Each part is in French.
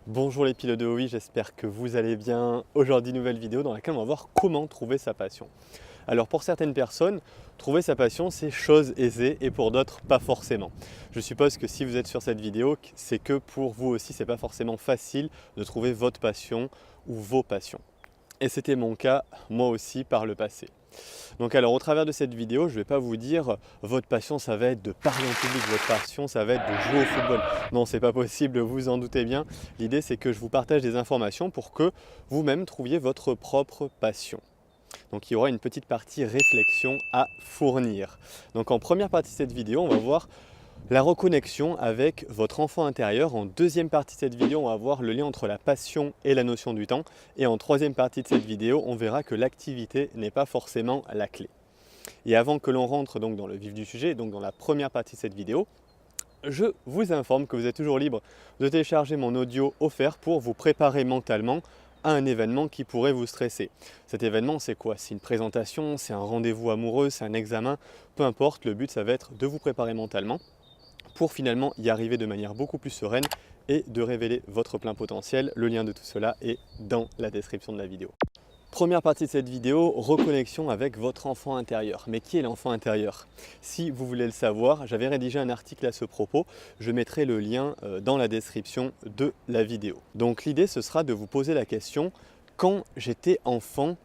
Bonjour les pilotes de OI, j'espère que vous allez bien. Aujourd'hui, nouvelle vidéo dans laquelle on va voir comment trouver sa passion. Alors pour certaines personnes, trouver sa passion c'est chose aisée et pour d'autres pas forcément. Je suppose que si vous êtes sur cette vidéo, c'est que pour vous aussi c'est pas forcément facile de trouver votre passion ou vos passions. Et c'était mon cas moi aussi par le passé. Donc alors au travers de cette vidéo, je ne vais pas vous dire votre passion ça va être de parler en public, votre passion ça va être de jouer au football. Non, c'est pas possible, vous en doutez bien. L'idée c'est que je vous partage des informations pour que vous-même trouviez votre propre passion. Donc il y aura une petite partie réflexion à fournir. Donc en première partie de cette vidéo, on va voir la reconnexion avec votre enfant intérieur. En deuxième partie de cette vidéo, on va voir le lien entre la passion et la notion du temps. Et en troisième partie de cette vidéo, on verra que l'activité n'est pas forcément la clé. Et avant que l'on rentre donc dans le vif du sujet, donc dans la première partie de cette vidéo, je vous informe que vous êtes toujours libre de télécharger mon audio offert pour vous préparer mentalement à un événement qui pourrait vous stresser. Cet événement, c'est quoi? C'est une présentation, c'est un rendez-vous amoureux, c'est un examen, peu importe, le but ça va être de vous préparer mentalement pour finalement y arriver de manière beaucoup plus sereine et de révéler votre plein potentiel. Le lien de tout cela est dans la description de la vidéo. Première partie de cette vidéo, reconnexion avec votre enfant intérieur. Mais qui est l'enfant intérieur? Si vous voulez le savoir, j'avais rédigé un article à ce propos, je mettrai le lien dans la description de la vidéo. Donc l'idée ce sera de vous poser la question, quand j'étais enfant,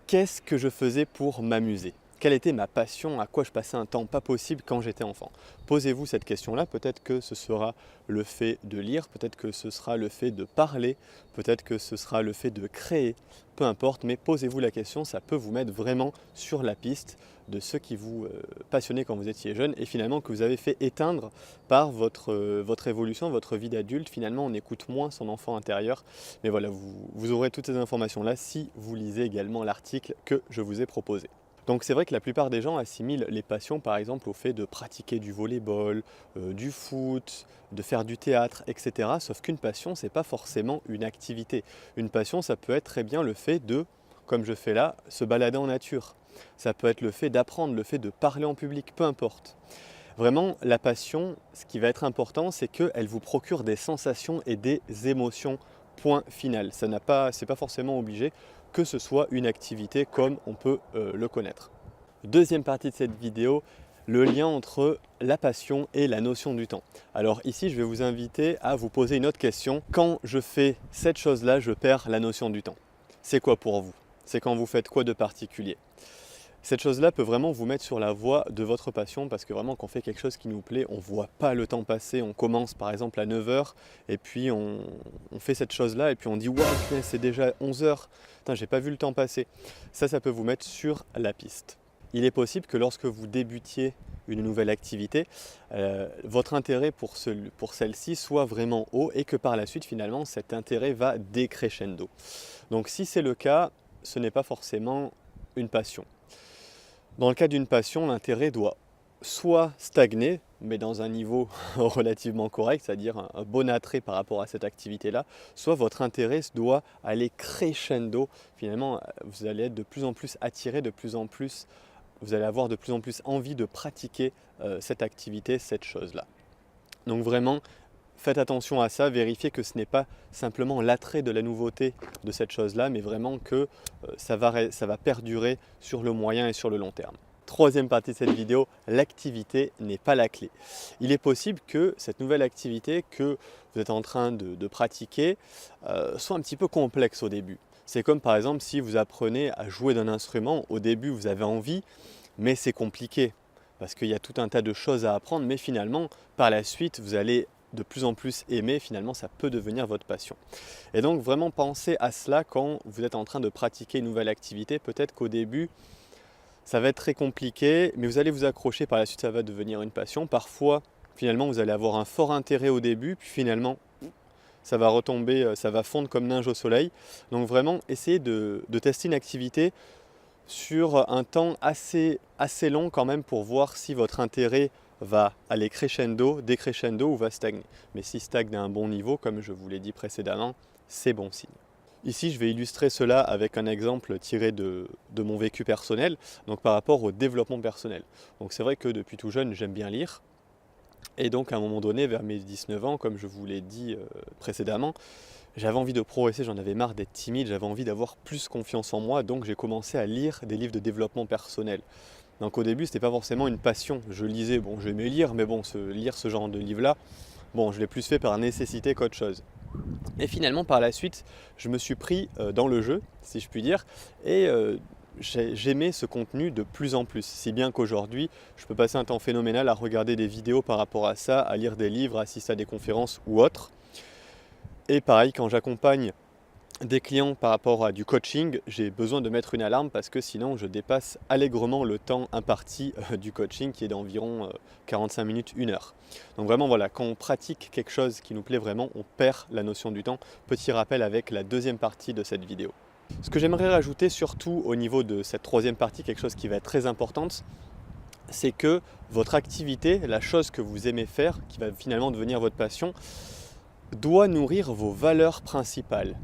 qu'est-ce que je faisais pour m'amuser? Quelle était ma passion? À quoi je passais un temps pas possible quand j'étais enfant? Posez-vous cette question-là. Peut-être que ce sera le fait de lire, peut-être que ce sera le fait de parler, peut-être que ce sera le fait de créer, peu importe, mais posez-vous la question, ça peut vous mettre vraiment sur la piste de ce qui vous passionnait quand vous étiez jeune et finalement que vous avez fait éteindre par votre évolution, votre vie d'adulte. Finalement, on écoute moins son enfant intérieur. Mais voilà, vous aurez toutes ces informations-là si vous lisez également l'article que je vous ai proposé. Donc c'est vrai que la plupart des gens assimilent les passions par exemple au fait de pratiquer du volleyball, du foot, de faire du théâtre, etc. Sauf qu'une passion, c'est pas forcément une activité. Une passion, ça peut être très bien le fait de, comme je fais là, se balader en nature. Ça peut être le fait d'apprendre, le fait de parler en public, peu importe. Vraiment, la passion, ce qui va être important, c'est qu'elle vous procure des sensations et des émotions. Point final. Ça n'a pas, c'est pas forcément obligé que ce soit une activité comme on peut le connaître. Deuxième partie de cette vidéo, le lien entre la passion et la notion du temps. Alors ici, je vais vous inviter à vous poser une autre question. Quand je fais cette chose-là, je perds la notion du temps. C'est quoi pour vous? C'est quand vous faites quoi de particulier? Cette chose-là peut vraiment vous mettre sur la voie de votre passion parce que vraiment quand on fait quelque chose qui nous plaît, on ne voit pas le temps passer. On commence par exemple à 9 h et puis on fait cette chose-là et puis on dit waouh, c'est déjà 11 h. Putain, j'ai pas vu le temps passer. Ça peut vous mettre sur la piste. Il est possible que lorsque vous débutiez une nouvelle activité, votre intérêt pour celle-ci soit vraiment haut et que par la suite finalement cet intérêt va décrescendo. Donc si c'est le cas, ce n'est pas forcément une passion. Dans le cas d'une passion, l'intérêt doit soit stagner, mais dans un niveau relativement correct, c'est-à-dire un bon attrait par rapport à cette activité-là, soit votre intérêt doit aller crescendo. Finalement, vous allez être de plus en plus attiré, vous allez avoir de plus en plus envie de pratiquer cette activité, cette chose-là. Donc vraiment, faites attention à ça, vérifiez que ce n'est pas simplement l'attrait de la nouveauté de cette chose-là, mais vraiment que ça va perdurer sur le moyen et sur le long terme. Troisième partie de cette vidéo, l'activité n'est pas la clé. Il est possible que cette nouvelle activité que vous êtes en train de pratiquer soit un petit peu complexe au début. C'est comme par exemple si vous apprenez à jouer d'un instrument, au début vous avez envie, mais c'est compliqué parce qu'il y a tout un tas de choses à apprendre, mais finalement par la suite vous allez de plus en plus aimer, finalement ça peut devenir votre passion. Et donc vraiment pensez à cela quand vous êtes en train de pratiquer une nouvelle activité. Peut-être qu'au début ça va être très compliqué, mais vous allez vous accrocher, par la suite ça va devenir une passion. Parfois finalement vous allez avoir un fort intérêt au début, puis finalement ça va retomber, ça va fondre comme neige au soleil. Donc vraiment essayez de tester une activité sur un temps assez long quand même pour voir si votre intérêt va aller crescendo, décrescendo ou va stagner. Mais si stagne à un bon niveau, comme je vous l'ai dit précédemment, c'est bon signe. Ici, je vais illustrer cela avec un exemple tiré de mon vécu personnel, donc par rapport au développement personnel. Donc c'est vrai que depuis tout jeune, j'aime bien lire. Et donc à un moment donné, vers mes 19 ans, comme je vous l'ai dit précédemment, j'avais envie de progresser, j'en avais marre d'être timide, j'avais envie d'avoir plus confiance en moi, donc j'ai commencé à lire des livres de développement personnel. Donc au début, c'était pas forcément une passion. Je lisais, bon, j'aimais lire, mais bon, lire ce genre de livre-là, bon, je l'ai plus fait par nécessité qu'autre chose. Et finalement, par la suite, je me suis pris dans le jeu, si je puis dire, et j'aimais ce contenu de plus en plus. Si bien qu'aujourd'hui, je peux passer un temps phénoménal à regarder des vidéos par rapport à ça, à lire des livres, à assister à des conférences ou autres. Et pareil, quand j'accompagne des clients par rapport à du coaching, j'ai besoin de mettre une alarme parce que sinon je dépasse allègrement le temps imparti du coaching qui est d'environ 45 minutes, 1 heure. Donc vraiment voilà, quand on pratique quelque chose qui nous plaît vraiment, on perd la notion du temps. Petit rappel avec la deuxième partie de cette vidéo. Ce que j'aimerais rajouter surtout au niveau de cette troisième partie, quelque chose qui va être très importante, c'est que votre activité, la chose que vous aimez faire, qui va finalement devenir votre passion, doit nourrir vos valeurs principales.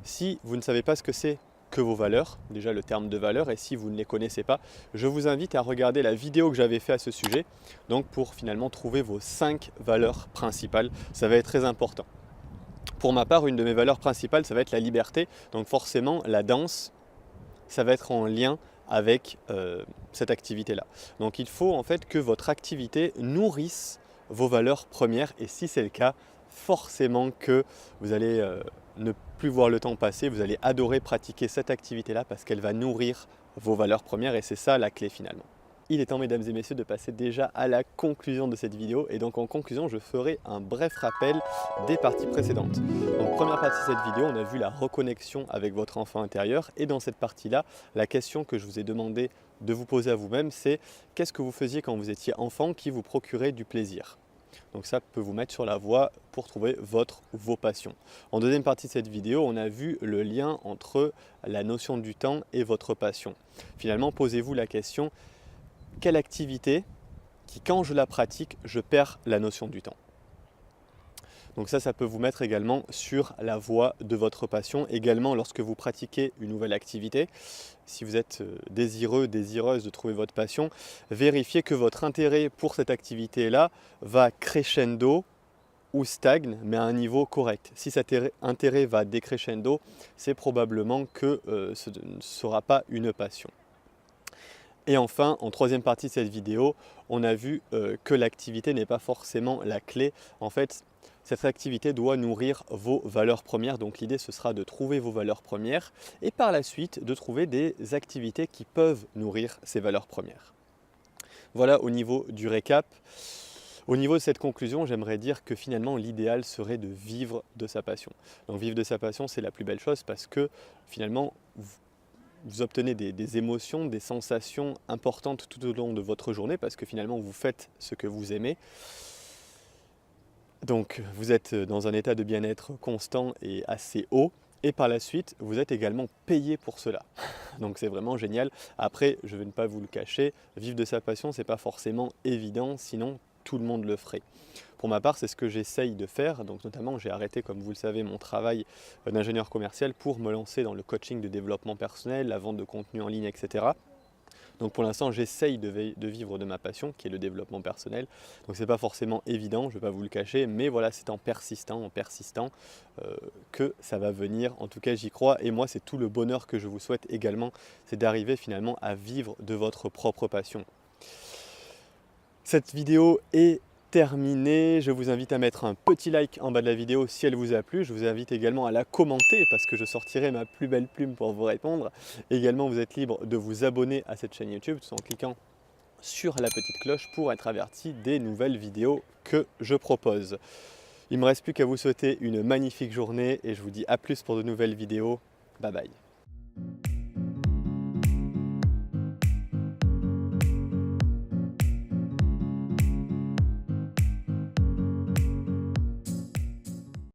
Si vous ne savez pas ce que c'est que vos valeurs, déjà le terme de valeur, et si vous ne les connaissez pas, je vous invite à regarder la vidéo que j'avais fait à ce sujet, donc pour finalement trouver vos 5 valeurs principales, ça va être très important. Pour ma part, une de mes valeurs principales, ça va être la liberté, donc forcément la danse, ça va être en lien avec cette activité-là. Donc il faut en fait que votre activité nourrisse vos valeurs premières, et si c'est le cas, forcément que vous allez ne plus voir le temps passer, vous allez adorer pratiquer cette activité-là parce qu'elle va nourrir vos valeurs premières et c'est ça la clé finalement. Il est temps, mesdames et messieurs, de passer déjà à la conclusion de cette vidéo. Et donc en conclusion, je ferai un bref rappel des parties précédentes. Donc première partie de cette vidéo, on a vu la reconnexion avec votre enfant intérieur. Et dans cette partie-là, la question que je vous ai demandé de vous poser à vous-même, c'est qu'est-ce que vous faisiez quand vous étiez enfant qui vous procurait du plaisir ? Donc ça peut vous mettre sur la voie pour trouver votre ou vos passions. En deuxième partie de cette vidéo, on a vu le lien entre la notion du temps et votre passion. Finalement, posez-vous la question, quelle activité qui, quand je la pratique, je perds la notion du temps? Donc ça peut vous mettre également sur la voie de votre passion. Également, lorsque vous pratiquez une nouvelle activité, si vous êtes désireux, désireuse de trouver votre passion, vérifiez que votre intérêt pour cette activité-là va crescendo ou stagne, mais à un niveau correct. Si cet intérêt va décrescendo, c'est probablement que ce ne sera pas une passion. Et enfin, en troisième partie de cette vidéo, on a vu que l'activité n'est pas forcément la clé. En fait, cette activité doit nourrir vos valeurs premières. Donc l'idée, ce sera de trouver vos valeurs premières et par la suite de trouver des activités qui peuvent nourrir ces valeurs premières. Voilà au niveau du récap. Au niveau de cette conclusion, j'aimerais dire que finalement l'idéal serait de vivre de sa passion. Donc vivre de sa passion, c'est la plus belle chose parce que finalement, vous obtenez des émotions, des sensations importantes tout au long de votre journée parce que finalement vous faites ce que vous aimez. Donc vous êtes dans un état de bien-être constant et assez haut et par la suite vous êtes également payé pour cela. Donc c'est vraiment génial. Après, je ne vais pas vous le cacher, vivre de sa passion, c'est pas forcément évident, sinon tout le monde le ferait. Pour ma part, c'est ce que j'essaye de faire. Donc notamment, j'ai arrêté, comme vous le savez, mon travail d'ingénieur commercial pour me lancer dans le coaching de développement personnel, la vente de contenu en ligne, etc. Donc pour l'instant, j'essaye de vivre de ma passion, qui est le développement personnel. Donc c'est pas forcément évident, je ne vais pas vous le cacher, mais voilà, c'est en persistant que ça va venir. En tout cas, j'y crois. Et moi, c'est tout le bonheur que je vous souhaite également, c'est d'arriver finalement à vivre de votre propre passion. Cette vidéo est terminée. Je vous invite à mettre un petit like en bas de la vidéo si elle vous a plu. Je vous invite également à la commenter parce que je sortirai ma plus belle plume pour vous répondre. Également, vous êtes libre de vous abonner à cette chaîne YouTube en cliquant sur la petite cloche pour être averti des nouvelles vidéos que je propose. Il ne me reste plus qu'à vous souhaiter une magnifique journée et je vous dis à plus pour de nouvelles vidéos. Bye bye.